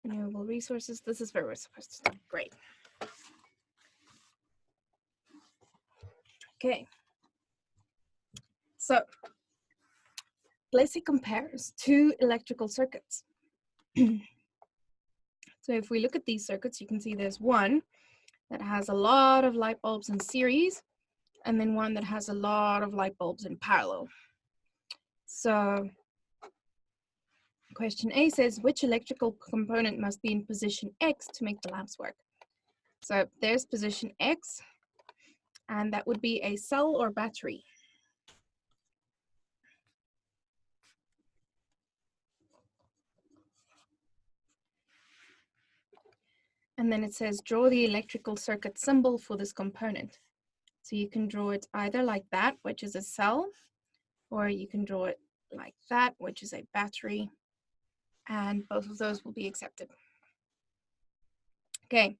Renewable resources. This is where we're supposed to start. Great. Okay. So let's say compares two electrical circuits. So if we look at these circuits, you can see there's one that has a lot of light bulbs in series, and then one that has a lot of light bulbs in parallel. So question A says, which electrical component must be in position X to make the lamps work? So there's position X, and that would be a cell or battery. And then it says, draw the electrical circuit symbol for this component. So you can draw it either like that, which is a cell, or you can draw it like that, which is a battery, and both of those will be accepted. Okay,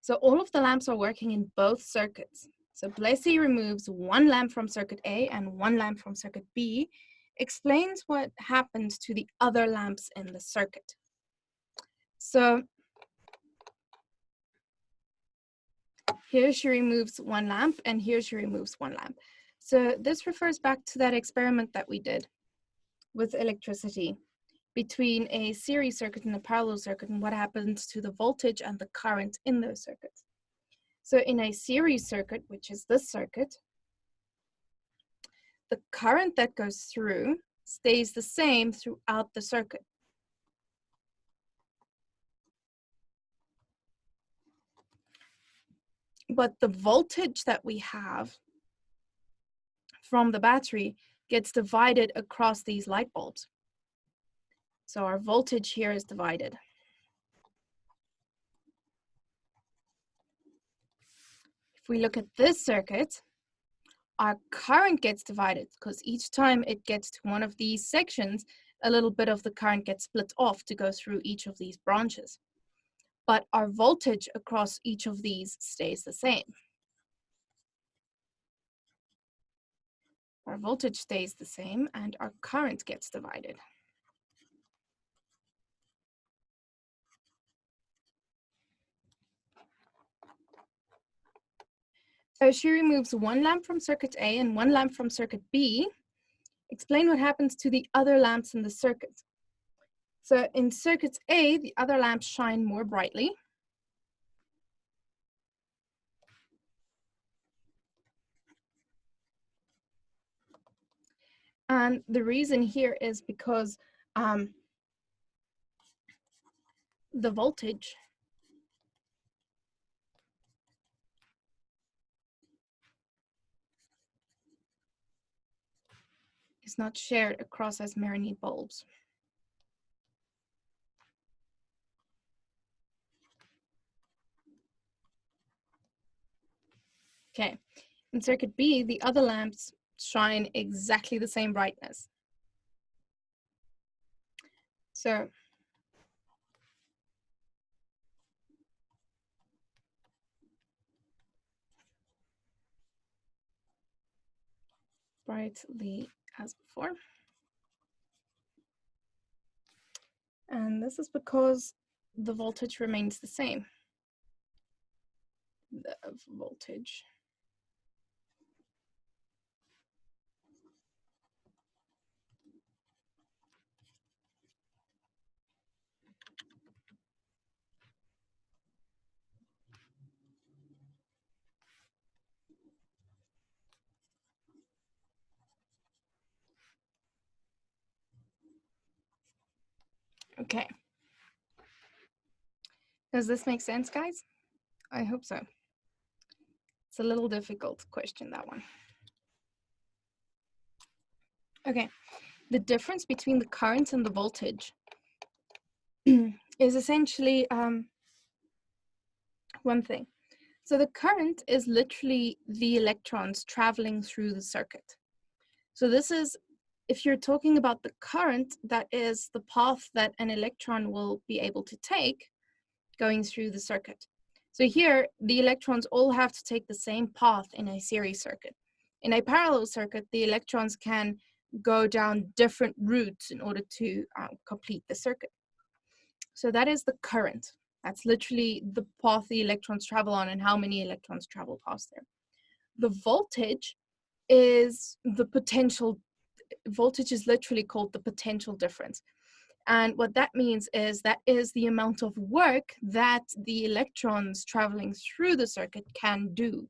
so all of the lamps are working in both circuits. So Blessy removes one lamp from circuit A and one lamp from circuit B, explains what happens to the other lamps in the circuit. So here she removes one lamp, and here she removes one lamp. So this refers back to that experiment that we did with electricity between a series circuit and a parallel circuit, and what happens to the voltage and the current in those circuits. So in a series circuit, which is this circuit, the current that goes through stays the same throughout the circuit. But the voltage that we have from the battery gets divided across these light bulbs. So our voltage here is divided. If we look at this circuit, our current gets divided because each time it gets to one of these sections, a little bit of the current gets split off to go through each of these branches. But our voltage across each of these stays the same. Our voltage stays the same and our current gets divided. So she removes one lamp from circuit A and one lamp from circuit B. Explain what happens to the other lamps in the circuit. So in circuit A, the other lamps shine more brightly. And the reason here is because the voltage is not shared across as many bulbs. Okay, in circuit B, the other lamps shine exactly the same brightness. So brightly as before. And this is because the voltage remains the same. The voltage. Okay. Does this make sense, guys? I hope so. It's a little difficult question, that one. Okay, the difference between the current and the voltage is essentially one thing. So the current is literally the electrons traveling through the circuit. So this is, if you're talking about the current, that is the path that an electron will be able to take going through the circuit. So here, the electrons all have to take the same path in a series circuit. In a parallel circuit, the electrons can go down different routes in order to complete the circuit. So that is the current. That's literally the path the electrons travel on and how many electrons travel past there. The voltage is the potential. Voltage is literally called the potential difference. And what that means is that is the amount of work that the electrons traveling through the circuit can do.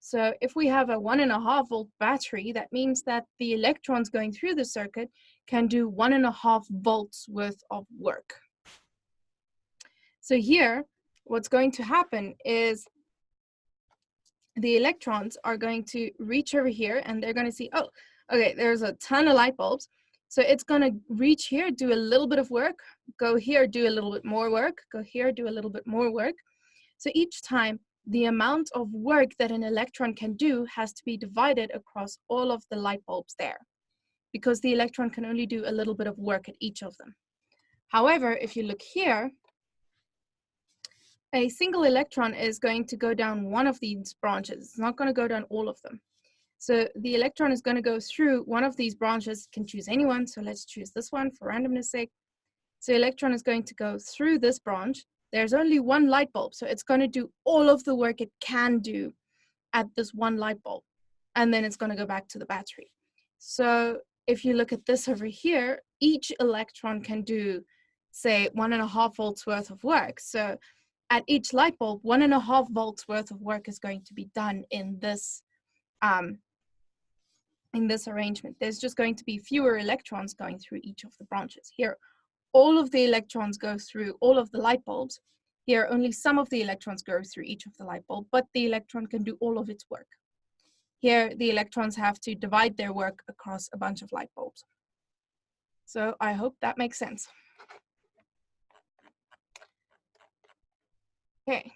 So if we have a 1.5 volt battery, that means that the electrons going through the circuit can do 1.5 volts worth of work. So here, what's going to happen is the electrons are going to reach over here and they're going to see, oh, okay, there's a ton of light bulbs. So it's going to reach here, do a little bit of work, go here, do a little bit more work, go here, do a little bit more work. So each time, the amount of work that an electron can do has to be divided across all of the light bulbs there, because the electron can only do a little bit of work at each of them. However, if you look here, a single electron is going to go down one of these branches. It's not going to go down all of them. So the electron is going to go through one of these branches. You can choose any one. So let's choose this one for randomness sake. So electron is going to go through this branch. There's only one light bulb, so it's going to do all of the work it can do at this one light bulb. And then it's going to go back to the battery. So if you look at this over here, each electron can do, say, 1.5 volts worth of work. So at each light bulb, 1.5 volts worth of work is going to be done in this arrangement. There's just going to be fewer electrons going through each of the branches. Here, all of the electrons go through all of the light bulbs. Here, only some of the electrons go through each of the light bulb, but the electron can do all of its work. Here, the electrons have to divide their work across a bunch of light bulbs. So I hope that makes sense. Okay,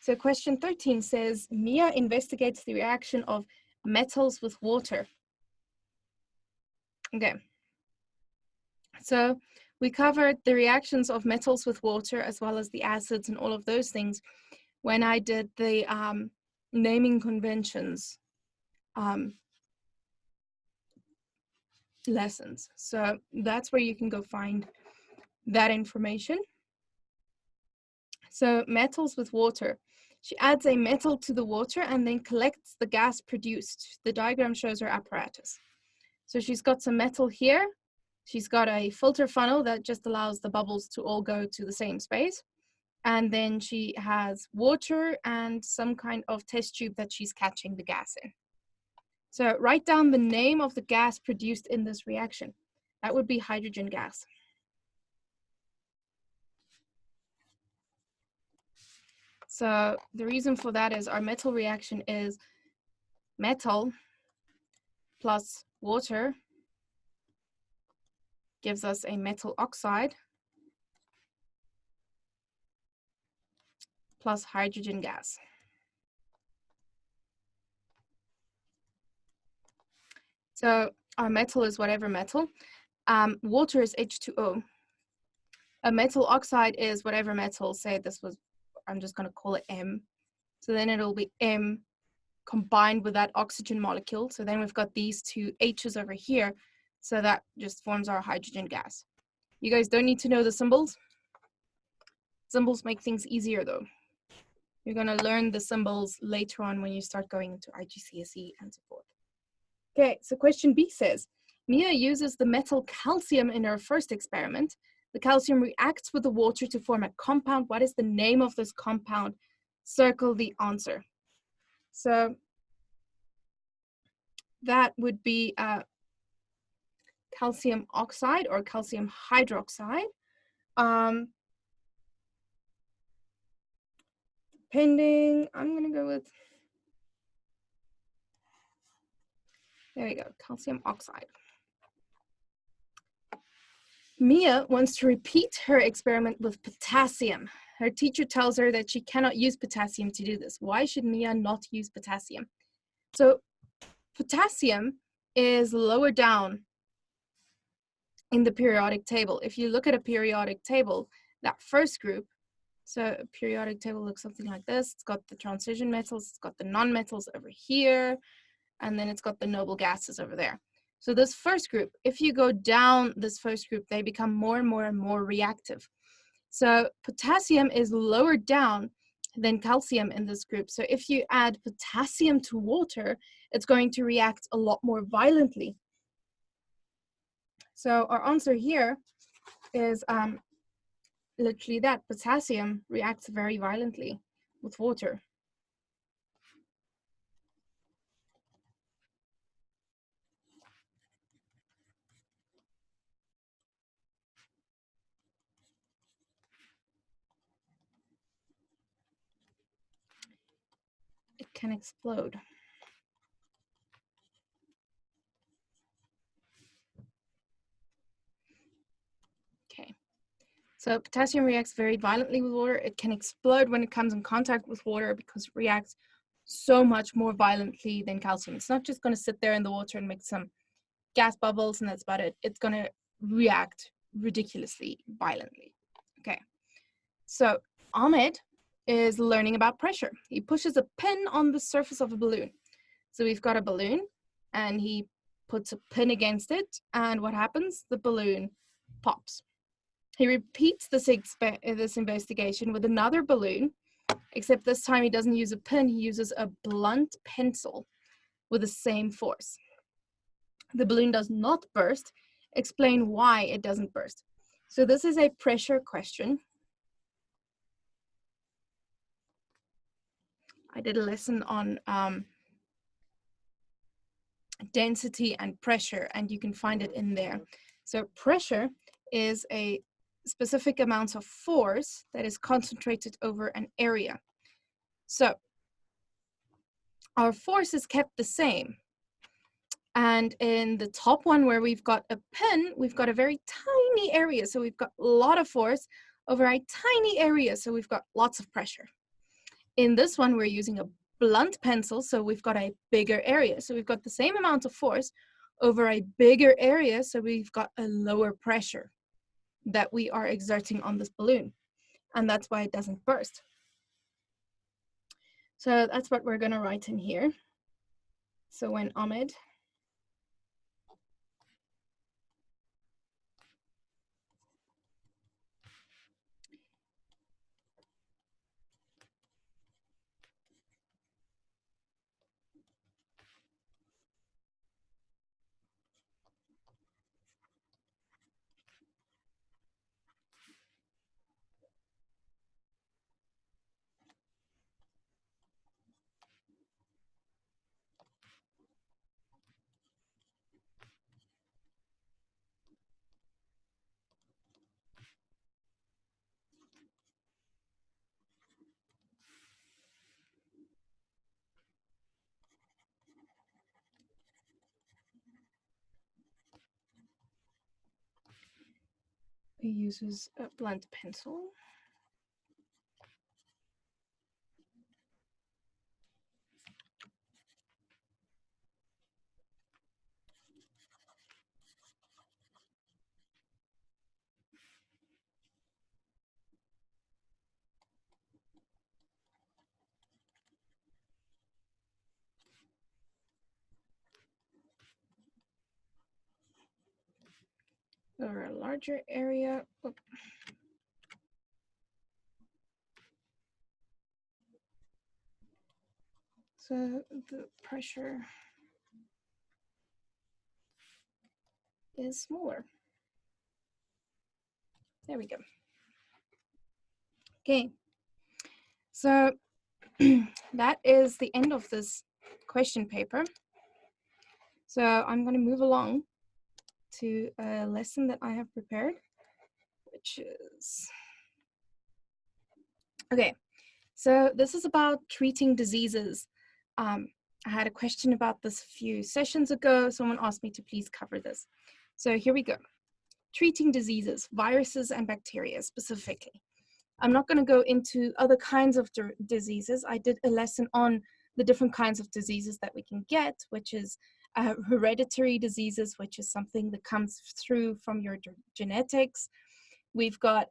so question 13 says, Mia investigates the reaction of metals with water. Okay, so we covered the reactions of metals with water as well as the acids and all of those things when I did the naming conventions lessons. So that's where you can go find that information. So metals with water. She adds a metal to the water and then collects the gas produced. The diagram shows her apparatus. So she's got some metal here. She's got a filter funnel that just allows the bubbles to all go to the same space. And then she has water and some kind of test tube that she's catching the gas in. So write down the name of the gas produced in this reaction. That would be hydrogen gas. So the reason for that is our metal reaction is metal plus water gives us a metal oxide plus hydrogen gas. So our metal is whatever metal. Water is H2O. A metal oxide is whatever metal, say this was, I'm just going to call it M. So then it'll be M combined with that oxygen molecule. So then we've got these two H's over here. So that just forms our hydrogen gas. You guys don't need to know the symbols. Symbols make things easier though. You're going to learn the symbols later on when you start going into IGCSE and so forth. Okay, so question B says, Mia uses the metal calcium in her first experiment. The calcium reacts with the water to form a compound. What is the name of this compound? Circle the answer. So that would be calcium oxide or calcium hydroxide. Depending, I'm going to go with, there we go, calcium oxide. Mia wants to repeat her experiment with potassium. Her teacher tells her that she cannot use potassium to do this. Why should Mia not use potassium? So potassium is lower down in the periodic table. If you look at a periodic table, that first group, so a periodic table looks something like this. It's got the transition metals, it's got the non-metals over here, and then it's got the noble gases over there. So this first group, if you go down this first group, they become more and more and more reactive. So potassium is lower down than calcium in this group. So if you add potassium to water, it's going to react a lot more violently. So our answer here is literally that. Potassium reacts very violently with water. It can explode. Okay. So potassium reacts very violently with water. It can explode when it comes in contact with water because it reacts so much more violently than calcium. It's not just going to sit there in the water and make some gas bubbles and that's about it. It's going to react ridiculously violently. Okay. So Ahmed is learning about pressure. He pushes a pin on the surface of a balloon. So we've got a balloon and he puts a pin against it, and what happens? The balloon pops. He repeats this investigation with another balloon, except this time he doesn't use a pin, he uses a blunt pencil with the same force. The balloon does not burst. Explain why it doesn't burst. So this is a pressure question. I did a lesson on density and pressure, and you can find it in there. So pressure is a specific amount of force that is concentrated over an area. So our force is kept the same. And in the top one where we've got a pin, we've got a very tiny area. So we've got a lot of force over a tiny area. So we've got lots of pressure. In this one, we're using a blunt pencil. So we've got a bigger area. So we've got the same amount of force over a bigger area. So we've got a lower pressure that we are exerting on this balloon. And that's why it doesn't burst. So that's what we're going to write in here. So when Ahmed uses a blunt pencil, or a larger area. Oh. So the pressure is smaller. There we go. Okay, so that is the end of this question paper. So I'm going to move along to a lesson that I have prepared, which is, okay, so this is about treating diseases. I had a question about this a few sessions ago. Someone asked me to please cover this. So here we go. Treating diseases, viruses and bacteria specifically. I'm not going to go into other kinds of diseases. I did a lesson on the different kinds of diseases that we can get, which is hereditary diseases, which is something that comes through from your genetics. We've got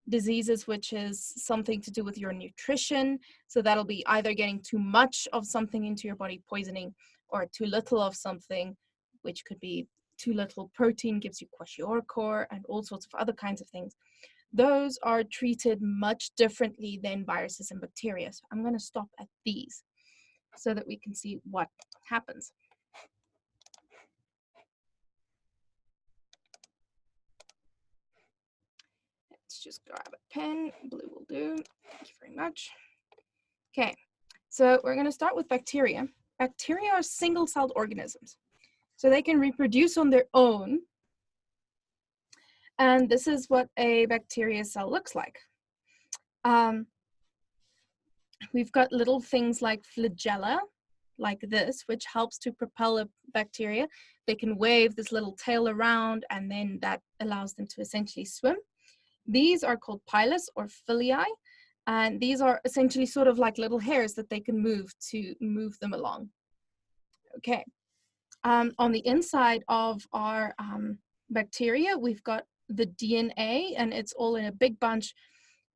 diseases, which is something to do with your nutrition. So that'll be either getting too much of something into your body, poisoning, or too little of something, which could be too little protein gives you kwashiorkor and all sorts of other kinds of things. those are treated much differently than viruses and bacteria. So I'm going to stop at these so that we can see what happens. Let's just grab a pen. Blue will do. Thank you very much. Okay, so we're going to start with bacteria. Bacteria are single-celled organisms, so they can reproduce on their own. And this is what a bacteria cell looks like. We've got little things like flagella, like this, which helps to propel a bacteria. They can wave this little tail around, and then that allows them to essentially swim. These are called pilus or filii, and these are essentially sort of like little hairs that they can move to move them along. Okay. On the inside of our bacteria, we've got the DNA, and it's all in a big bunch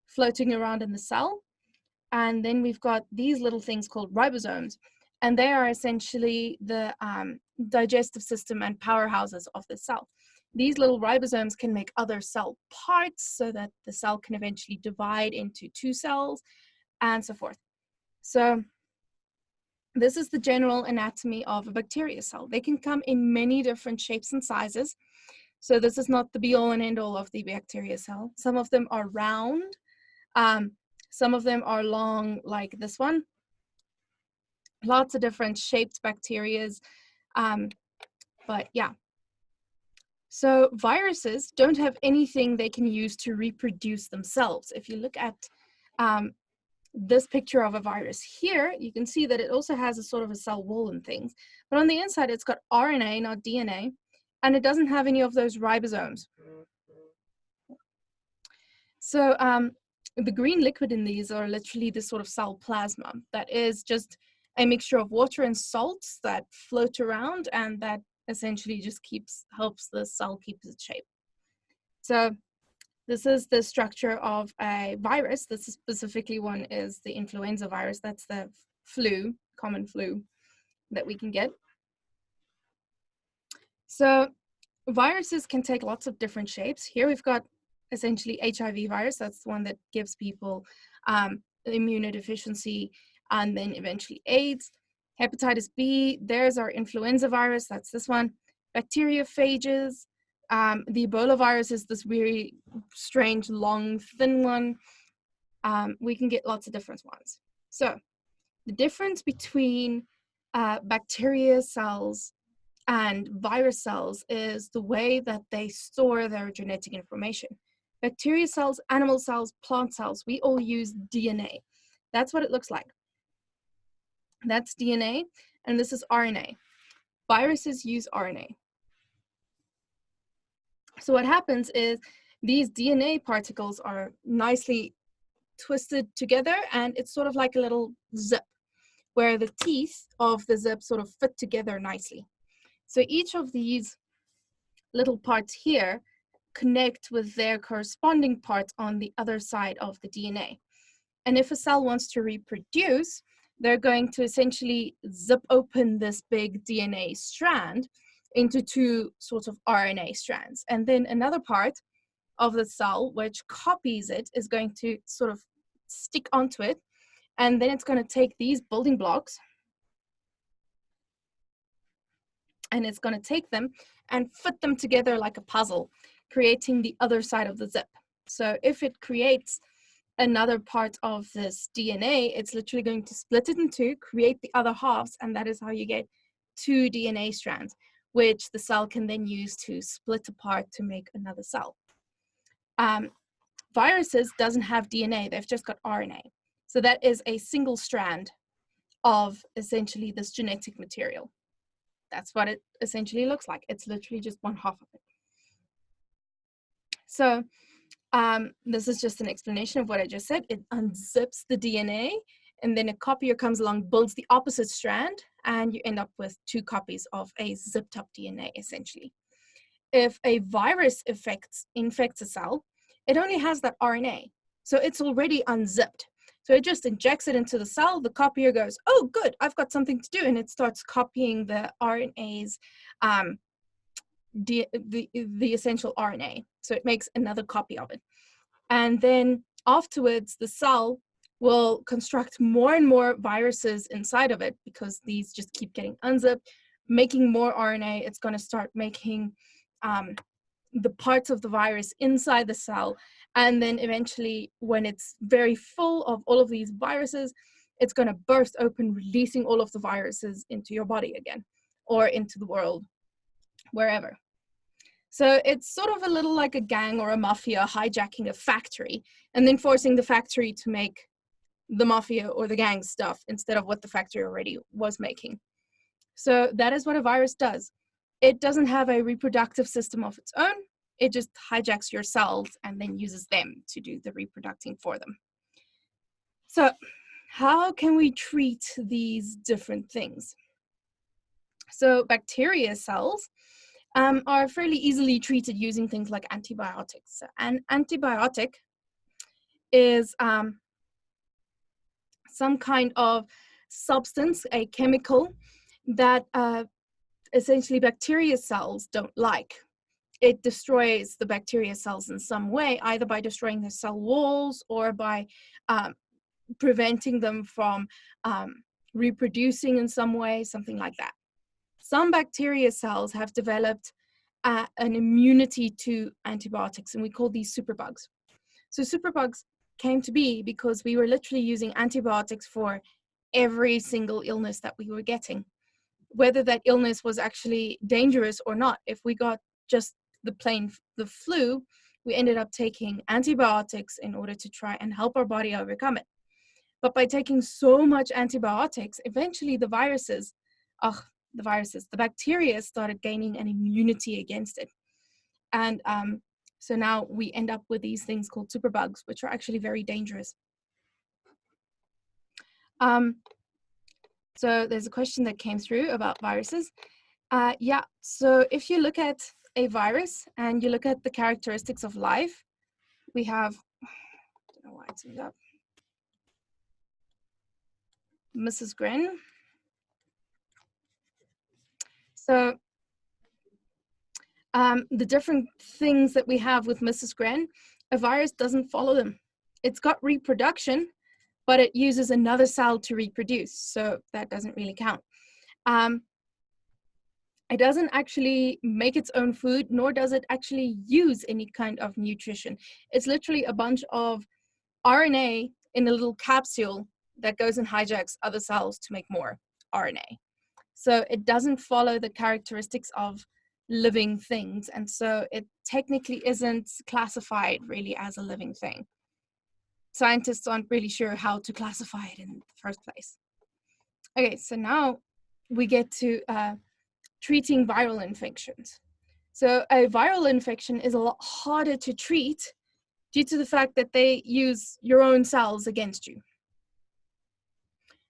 floating around in the cell. And then we've got these little things called ribosomes, and they are essentially the digestive system and powerhouses of the cell. These little ribosomes can make other cell parts so that the cell can eventually divide into 2 cells and so forth. So this is the general anatomy of a bacteria cell. They can come in many different shapes and sizes. So this is not the be-all and end-all of the bacteria cell. Some of them are round. Some of them are long, like this one. Lots of different shaped bacterias. But yeah. So viruses don't have anything they can use to reproduce themselves. If you look at this picture of a virus here, you can see that it also has a sort of a cell wall and things. But on the inside, it's got RNA, not DNA, and it doesn't have any of those ribosomes. So the green liquid in these are literally this sort of cell plasma that is just a mixture of water and salts that float around, and that essentially just helps the cell keep its shape. So this is the structure of a virus. This is specifically one is the influenza virus. That's the flu, common flu that we can get. So viruses can take lots of different shapes. Here we've got essentially HIV virus. That's the one that gives people immunodeficiency and then eventually AIDS. Hepatitis B, there's our influenza virus. That's this one. Bacteriophages. The Ebola virus is this very strange, long, thin one. We can get lots of different ones. So the difference between bacteria cells and virus cells is the way that they store their genetic information. Bacteria cells, animal cells, plant cells, we all use DNA. That's what it looks like. That's DNA, and this is RNA. Viruses use RNA. So what happens is these DNA particles are nicely twisted together, and it's sort of like a little zip where the teeth of the zip sort of fit together nicely. So each of these little parts here connect with their corresponding parts on the other side of the DNA. And if a cell wants to reproduce, they're going to essentially zip open this big DNA strand into 2 sorts of RNA strands. And then another part of the cell, which copies it, is going to sort of stick onto it. And then it's going to take these building blocks and it's going to take them and fit them together like a puzzle, creating the other side of the zip. So if it creates another part of this DNA, it's literally going to split it in 2, create the other halves, and that is how you get 2 DNA strands, which the cell can then use to split apart to make another cell. Viruses doesn't have DNA, they've just got RNA. So that is a single strand of essentially this genetic material. That's what it essentially looks like. It's literally just one half of it. So this is just an explanation of what I just said. It unzips the DNA, and then a copier comes along, builds the opposite strand, and you end up with 2 copies of a zipped up DNA, essentially. If a virus infects a cell, it only has that RNA. So it's already unzipped. So it just injects it into the cell. The copier goes, oh, good, I've got something to do. And it starts copying the RNA's, the essential RNA. So it makes another copy of it. And then afterwards, the cell will construct more and more viruses inside of it because these just keep getting unzipped, making more RNA. It's going to start making the parts of the virus inside the cell. And then eventually, when it's very full of all of these viruses, it's going to burst open, releasing all of the viruses into your body again, or into the world, wherever. So it's sort of a little like a gang or a mafia hijacking a factory and then forcing the factory to make the mafia or the gang stuff instead of what the factory already was making. So that is what a virus does. It doesn't have a reproductive system of its own. It just hijacks your cells and then uses them to do the reproducing for them. So how can we treat these different things? So bacteria cells are fairly easily treated using things like antibiotics. An antibiotic is some kind of substance, a chemical that essentially bacteria cells don't like. It destroys the bacteria cells in some way, either by destroying the cell walls or by preventing them from reproducing in some way, something like that. Some bacteria cells have developed an immunity to antibiotics, and we call these superbugs. So superbugs came to be because we were literally using antibiotics for every single illness that we were getting, whether that illness was actually dangerous or not. If we got just the flu, we ended up taking antibiotics in order to try and help our body overcome it. But by taking so much antibiotics, eventually the bacteria started gaining an immunity against it. And so now we end up with these things called superbugs, which are actually very dangerous. So there's a question that came through about viruses. Yeah, so if you look at a virus and you look at the characteristics of life, we have, I don't know why it's in that, Mrs. Gren. So the different things that we have with Mrs. Gren, a virus doesn't follow them. It's got reproduction, but it uses another cell to reproduce, so that doesn't really count. It doesn't actually make its own food, nor does it actually use any kind of nutrition. It's literally a bunch of RNA in a little capsule that goes and hijacks other cells to make more RNA. So it doesn't follow the characteristics of living things, and so it technically isn't classified really as a living thing. Scientists aren't really sure how to classify it in the first place. Okay, so now we get to treating viral infections. So a viral infection is a lot harder to treat due to the fact that they use your own cells against you.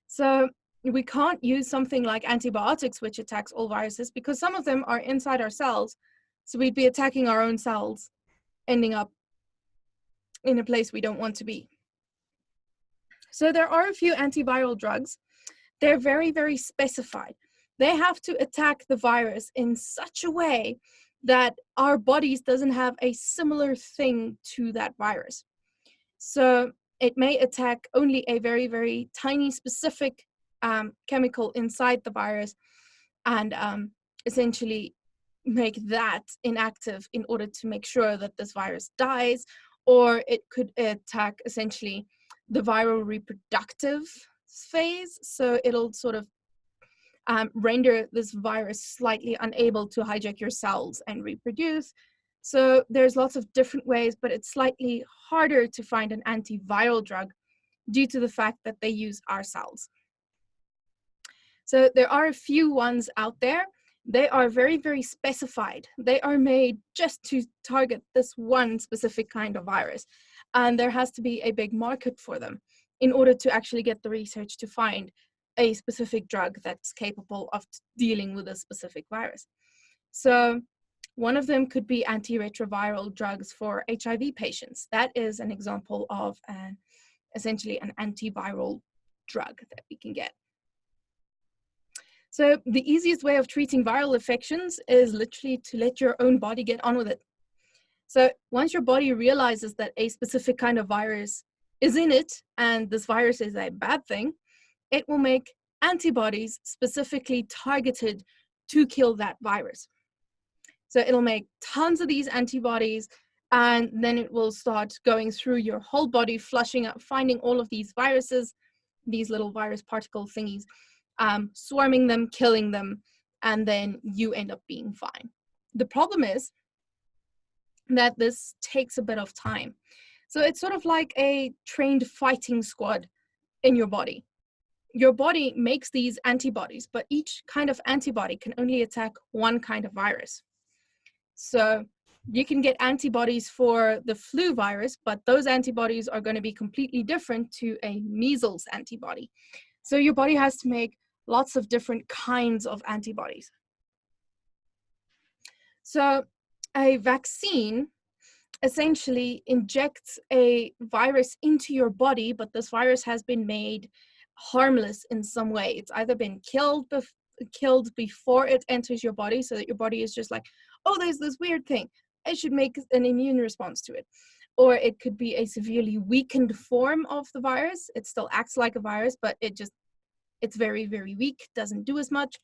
So we can't use something like antibiotics, which attacks all viruses, because some of them are inside our cells. So we'd be attacking our own cells, ending up in a place we don't want to be. So there are a few antiviral drugs. They're very, very specified. They have to attack the virus in such a way that our bodies doesn't have a similar thing to that virus. So it may attack only a very, very tiny specific chemical inside the virus and essentially make that inactive in order to make sure that this virus dies, or it could attack essentially the viral reproductive phase. So it'll sort of render this virus slightly unable to hijack your cells and reproduce. So there's lots of different ways, but it's slightly harder to find an antiviral drug due to the fact that they use our cells. So there are a few ones out there. They are very, very specified. They are made just to target this one specific kind of virus. And there has to be a big market for them in order to actually get the research to find a specific drug that's capable of dealing with a specific virus. So one of them could be antiretroviral drugs for HIV patients. That is an example of essentially an antiviral drug that we can get. So the easiest way of treating viral infections is literally to let your own body get on with it. So once your body realizes that a specific kind of virus is in it, and this virus is a bad thing, it will make antibodies specifically targeted to kill that virus. So it'll make tons of these antibodies, and then it will start going through your whole body, flushing out, finding all of these viruses, these little virus particle thingies, swarming them, killing them, and then you end up being fine. The problem is that this takes a bit of time. So it's sort of like a trained fighting squad in your body. Your body makes these antibodies, but each kind of antibody can only attack one kind of virus. So you can get antibodies for the flu virus, but those antibodies are going to be completely different to a measles antibody. So your body has to make lots of different kinds of antibodies. So a vaccine essentially injects a virus into your body, but this virus has been made harmless in some way. It's either been killed before it enters your body, so that your body is just like, oh, there's this weird thing, I should make an immune response to it. Or it could be a severely weakened form of the virus. It still acts like a virus, but it's very, very weak, doesn't do as much.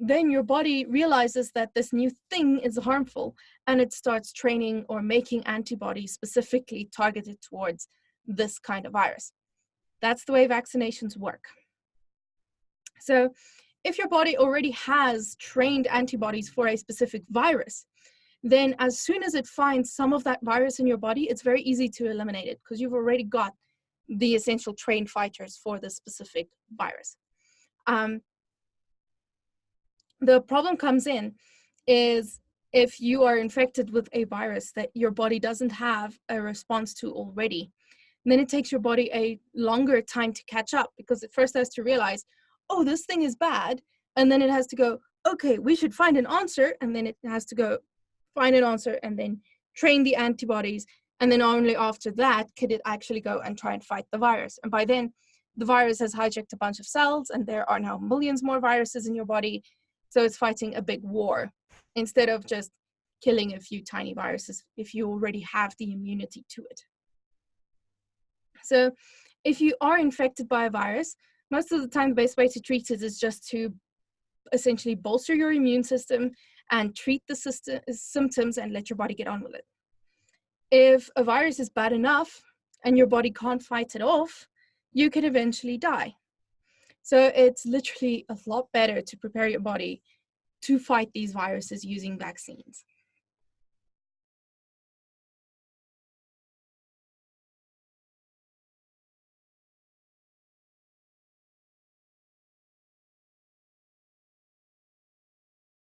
Then your body realizes that this new thing is harmful, and it starts training or making antibodies specifically targeted towards this kind of virus. That's the way vaccinations work. So if your body already has trained antibodies for a specific virus, then as soon as it finds some of that virus in your body, it's very easy to eliminate it because you've already got the essential trained fighters for the specific virus. The problem comes in is if you are infected with a virus that your body doesn't have a response to already, then it takes your body a longer time to catch up, because it first has to realize, oh, this thing is bad, and then it has to go, okay, we should find an answer, and then it has to go find an answer and then train the antibodies, and then only after that could it actually go and try and fight the virus. And by then, the virus has hijacked a bunch of cells, and there are now millions more viruses in your body, so it's fighting a big war instead of just killing a few tiny viruses if you already have the immunity to it. So if you are infected by a virus, most of the time the best way to treat it is just to essentially bolster your immune system and treat the symptoms and let your body get on with it. If a virus is bad enough and your body can't fight it off, you could eventually die. So it's literally a lot better to prepare your body to fight these viruses using vaccines.